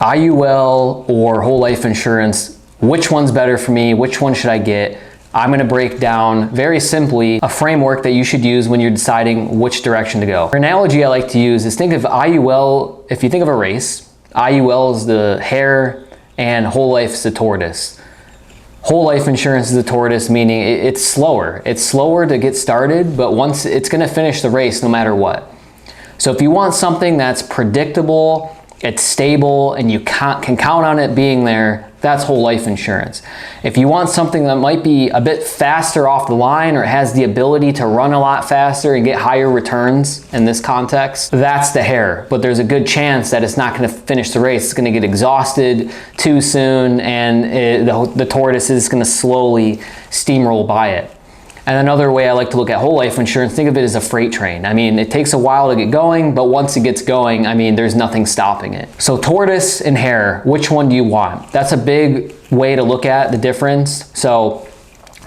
IUL or whole life insurance, which one's better for me? Which one should I get? I'm gonna break down very simply a framework that you should use when you're deciding which direction to go. An analogy I like to use is think of IUL, if you think of a race, IUL is the hare and whole life is the tortoise. Whole life insurance is the tortoise, meaning it's slower. It's slower to get started, but once it's gonna finish the race no matter what. So if you want something that's predictable, it's stable, and you can count on it being there, that's whole life insurance. If you want something that might be a bit faster off the line or has the ability to run a lot faster and get higher returns in this context, that's the hare. But there's a good chance that it's not going to finish the race. It's going to get exhausted too soon, and the tortoise is going to slowly steamroll by it. And another way I like to look at whole life insurance, think of it as a freight train. I mean, it takes a while to get going, but once it gets going, I mean, there's nothing stopping it. So tortoise and hare, which one do you want? That's a big way to look at the difference. So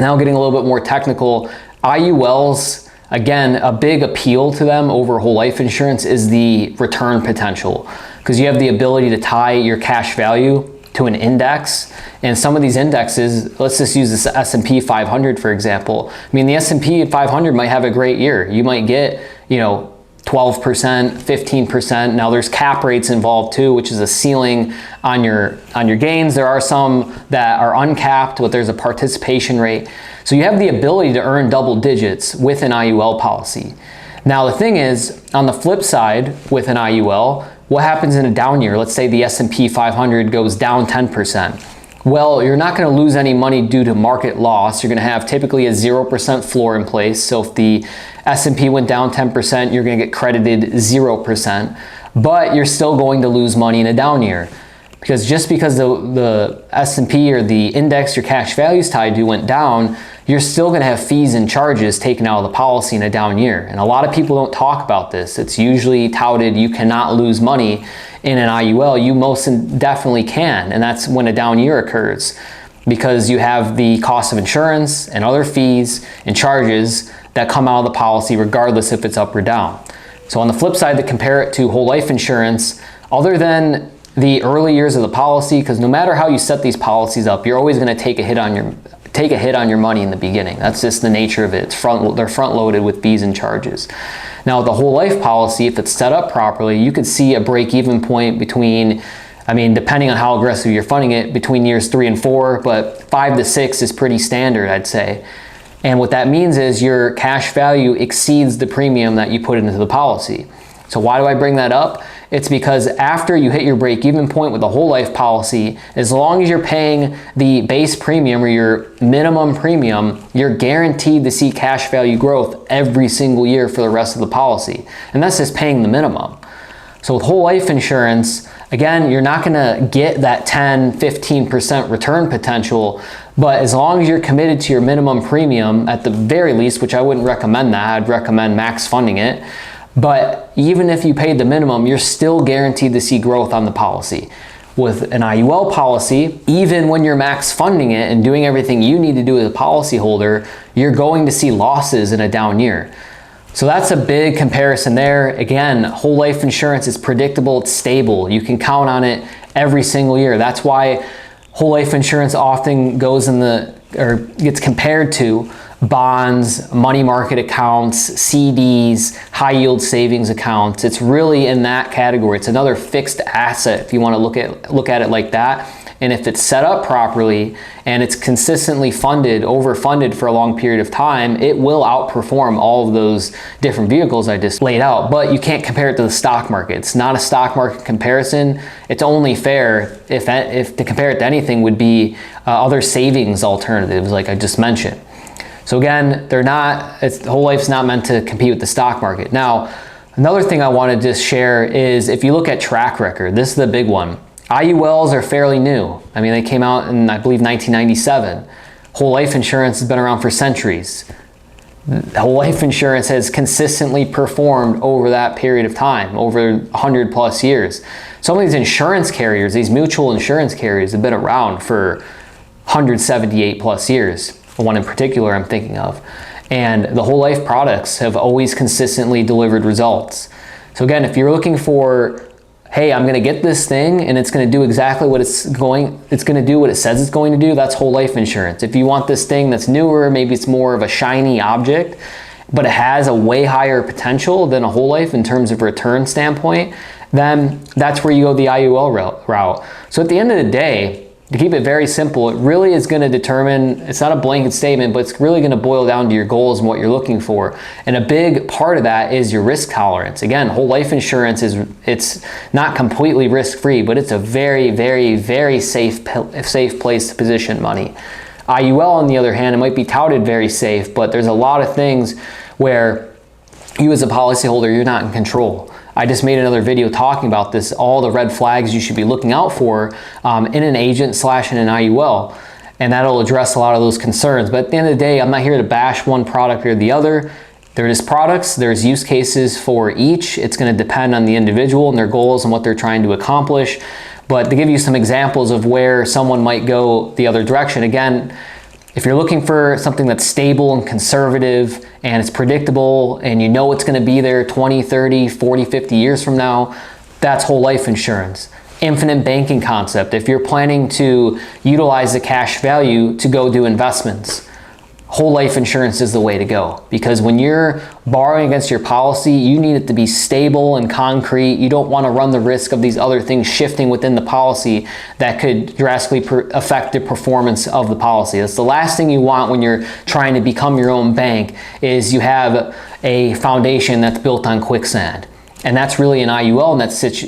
now getting a little bit more technical, IULs, again, a big appeal to them over whole life insurance is the return potential, because you have the ability to tie your cash value to an index. And some of these indexes, let's just use this S&P 500 for example. I mean, the S&P 500 might have a great year. You might get, 12%, 15%. Now there's cap rates involved too, which is a ceiling on your gains. There are some that are uncapped, but there's a participation rate. So you have the ability to earn double digits with an IUL policy. Now the thing is, on the flip side with an IUL, what happens in a down year? Let's say the S&P 500 goes down 10%. Well, you're not going to lose any money due to market loss. You're going to have typically a 0% floor in place. So if the S&P went down 10%, you're going to get credited 0%, but you're still going to lose money in a down year. Because just because the S&P or the index your cash value is tied to went down, you're still going to have fees and charges taken out of the policy in a down year. And a lot of people don't talk about this. It's usually touted you cannot lose money in an IUL. You most definitely can, and that's when a down year occurs, because you have the cost of insurance and other fees and charges that come out of the policy regardless if it's up or down. So on the flip side, to compare it to whole life insurance, other than the early years of the policy, because no matter how you set these policies up, you're always going to take a hit on your money in the beginning. That's just the nature of it. They're front loaded with fees and charges. Now the whole life policy, if it's set up properly, you could see a break-even point between, depending on how aggressive you're funding it, between years 3 and 4, but 5 to 6 is pretty standard, I'd say. And what that means is your cash value exceeds the premium that you put into the policy. So why do I bring that up? It's because after you hit your break-even point with a whole life policy, as long as you're paying the base premium or your minimum premium, you're guaranteed to see cash value growth every single year for the rest of the policy. And that's just paying the minimum. So with whole life insurance, again, you're not gonna get that 10, 15% return potential, but as long as you're committed to your minimum premium at the very least, which I wouldn't recommend that, I'd recommend max funding it. But even if you paid the minimum, you're still guaranteed to see growth on the policy. With an IUL policy, even when you're max funding it and doing everything you need to do as a policyholder, you're going to see losses in a down year. So that's a big comparison there. Again, whole life insurance is predictable, it's stable. You can count on it every single year. That's why whole life insurance often gets compared to bonds, money market accounts, CDs, high yield savings accounts. It's really in that category. It's another fixed asset if you want to look at it like that. And if it's set up properly and it's consistently overfunded for a long period of time, it will outperform all of those different vehicles I just laid out. But you can't compare it to the stock market. It's not a stock market comparison. It's only fair if to compare it to anything would be other savings alternatives like I just mentioned. So again, whole life's not meant to compete with the stock market. Now, another thing I wanted to share is if you look at track record, this is the big one. IULs are fairly new. They came out in, I believe, 1997. Whole life insurance has been around for centuries. Whole life insurance has consistently performed over that period of time, over 100 plus years. Some of these insurance carriers, these mutual insurance carriers, have been around for 178 plus years. One in particular I'm thinking of. And the whole life products have always consistently delivered results. So again, if you're looking for hey, I'm gonna get this thing and it's gonna do exactly what it's gonna do what it says it's going to do, that's whole life insurance. If you want this thing that's newer, maybe it's more of a shiny object, but it has a way higher potential than a whole life in terms of return standpoint, then that's where you go the IUL route. So at the end of the day, to keep it very simple, it really is going to determine, it's not a blanket statement, but it's really going to boil down to your goals and what you're looking for. And a big part of that is your risk tolerance. Again, whole life insurance it's not completely risk-free, but it's a very, very, very safe place to position money. IUL, on the other hand, it might be touted very safe, but there's a lot of things where you as a policyholder, you're not in control. I just made another video talking about this, all the red flags you should be looking out for in an agent / in an IUL, and that'll address a lot of those concerns. But at the end of the day, I'm not here to bash one product or the other. There's products, there's use cases for each. It's going to depend on the individual and their goals and what they're trying to accomplish. But to give you some examples of where someone might go the other direction, again, if you're looking for something that's stable and conservative and it's predictable and you know it's going to be there 20, 30, 40, 50 years from now, that's whole life insurance. Infinite banking concept. If you're planning to utilize the cash value to go do investments, whole life insurance is the way to go, because when you're borrowing against your policy, you need it to be stable and concrete. You don't want to run the risk of these other things shifting within the policy that could drastically affect the performance of the policy. That's the last thing you want when you're trying to become your own bank, is you have a foundation that's built on quicksand. And that's really an IUL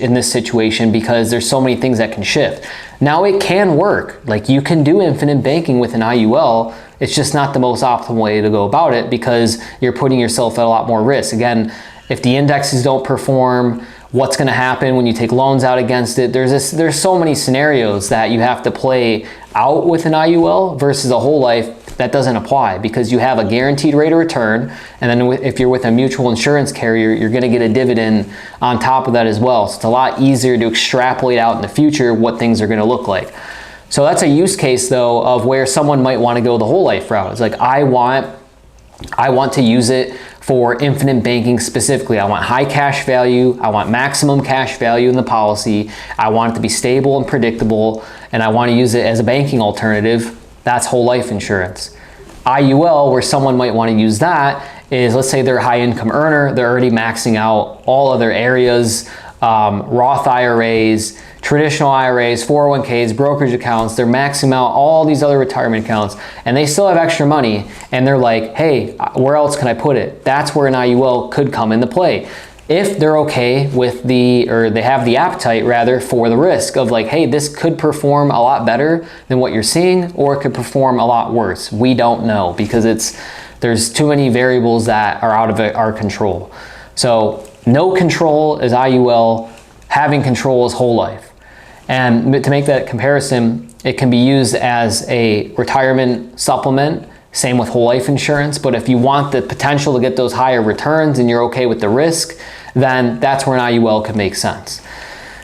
in this situation, because there's so many things that can shift. Now it can work. Like, you can do infinite banking with an IUL. It's just not the most optimal way to go about it, because you're putting yourself at a lot more risk. Again, if the indexes don't perform, what's going to happen when you take loans out against it? There's so many scenarios that you have to play out with an IUL versus a whole life. That doesn't apply, because you have a guaranteed rate of return, and then if you're with a mutual insurance carrier, you're going to get a dividend on top of that as well. So it's a lot easier to extrapolate out in the future what things are going to look like. So that's a use case, though, of where someone might want to go the whole life route. It's like, I want to use it for infinite banking specifically. I want high cash value. I want maximum cash value in the policy. I want it to be stable and predictable, and I want to use it as a banking alternative. That's whole life insurance. IUL, where someone might want to use that, is, let's say they're a high income earner. They're already maxing out all other areas, Roth IRAs, traditional IRAs, 401ks, brokerage accounts. They're maxing out all these other retirement accounts, and they still have extra money, and they're like, hey, where else can I put it? That's where an IUL could come into play. If they're okay with or they have the appetite rather for the risk of, like, hey, this could perform a lot better than what you're seeing, or it could perform a lot worse. We don't know, because there's too many variables that are out of our control. So no control is IUL, having control is whole life. And to make that comparison, it can be used as a retirement supplement. Same with whole life insurance. But if you want the potential to get those higher returns and you're okay with the risk, then that's where an IUL could make sense.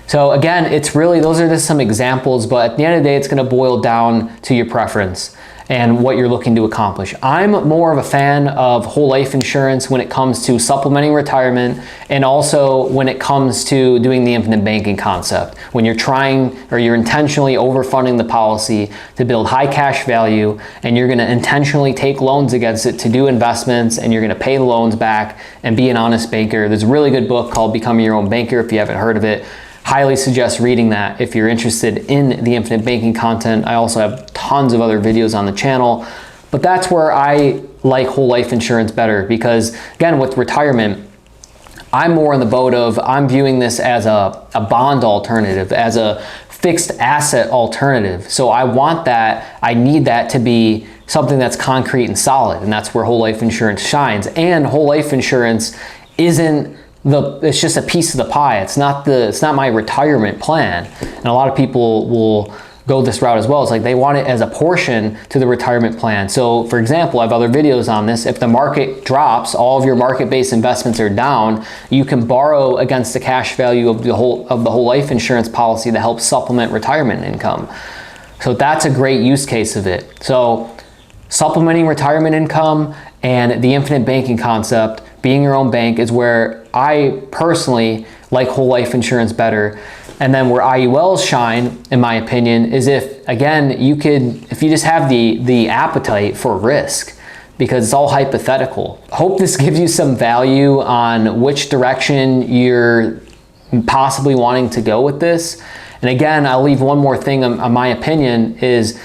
So again, it's really, those are just some examples, but at the end of the day, it's going to boil down to your preference and what you're looking to accomplish. I'm more of a fan of whole life insurance when it comes to supplementing retirement, and also when it comes to doing the infinite banking concept. When you're trying, or you're intentionally overfunding the policy to build high cash value, and you're gonna intentionally take loans against it to do investments, and you're gonna pay the loans back and be an honest banker. There's a really good book called Becoming Your Own Banker, if you haven't heard of it. Highly suggest reading that if you're interested in the infinite banking content. I also have tons of other videos on the channel, but that's where I like whole life insurance better, because again, with retirement, I'm more in the boat of, I'm viewing this as a bond alternative, as a fixed asset alternative. So I want that, I need that to be something that's concrete and solid, and that's where whole life insurance shines. And whole life insurance isn't it's just a piece of the pie. It's not my retirement plan. And a lot of people will go this route as well. It's like they want it as a portion to the retirement plan. So for example, I have other videos on this. If the market drops, all of your market-based investments are down, you can borrow against the cash value of the whole life insurance policy to help supplement retirement income. So that's a great use case of it. So supplementing retirement income and the infinite banking concept, being your own bank is where I personally like whole life insurance better. And then where IULs shine, in my opinion, is if, again, if you just have the appetite for risk, because it's all hypothetical. Hope this gives you some value on which direction you're possibly wanting to go with this. And again, I'll leave one more thing on my opinion is,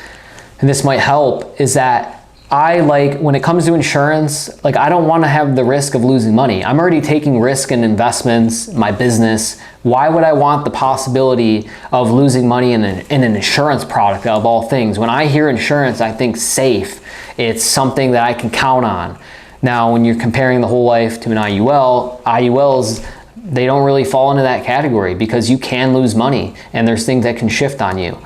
and this might help, is that I like, when it comes to insurance, like I don't want to have the risk of losing money. I'm already taking risk in investments, my business. Why would I want the possibility of losing money in an insurance product of all things? When I hear insurance, I think safe. It's something that I can count on. Now, when you're comparing the whole life to an IUL, IULs, they don't really fall into that category because you can lose money and there's things that can shift on you.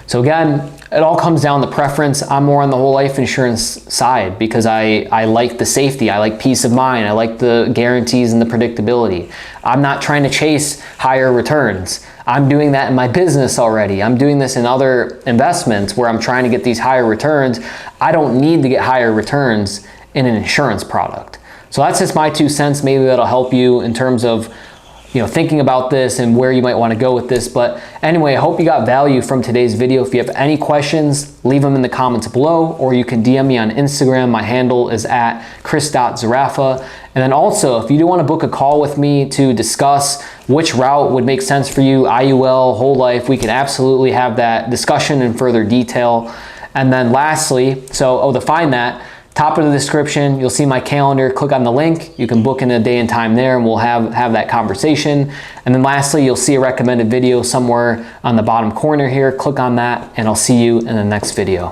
So again, it all comes down to preference. I'm more on the whole life insurance side because I like the safety, I like peace of mind, I like the guarantees and the predictability. I'm not trying to chase higher returns. I'm doing that in my business already. I'm doing this in other investments where I'm trying to get these higher returns. I don't need to get higher returns in an insurance product. So that's just my 2 cents. Maybe that'll help you in terms of thinking about this and where you might want to go with this. But anyway, I hope you got value from today's video. If you have any questions, leave them in the comments below, or you can DM me on Instagram. My handle is at chris.zerafa. And then also, if you do want to book a call with me to discuss which route would make sense for you, IUL, whole life, we can absolutely have that discussion in further detail. And then lastly, to find that, top of the description, you'll see my calendar. Click on the link. You can book in a day and time there and we'll have that conversation. And then lastly, you'll see a recommended video somewhere on the bottom corner here. Click on that and I'll see you in the next video.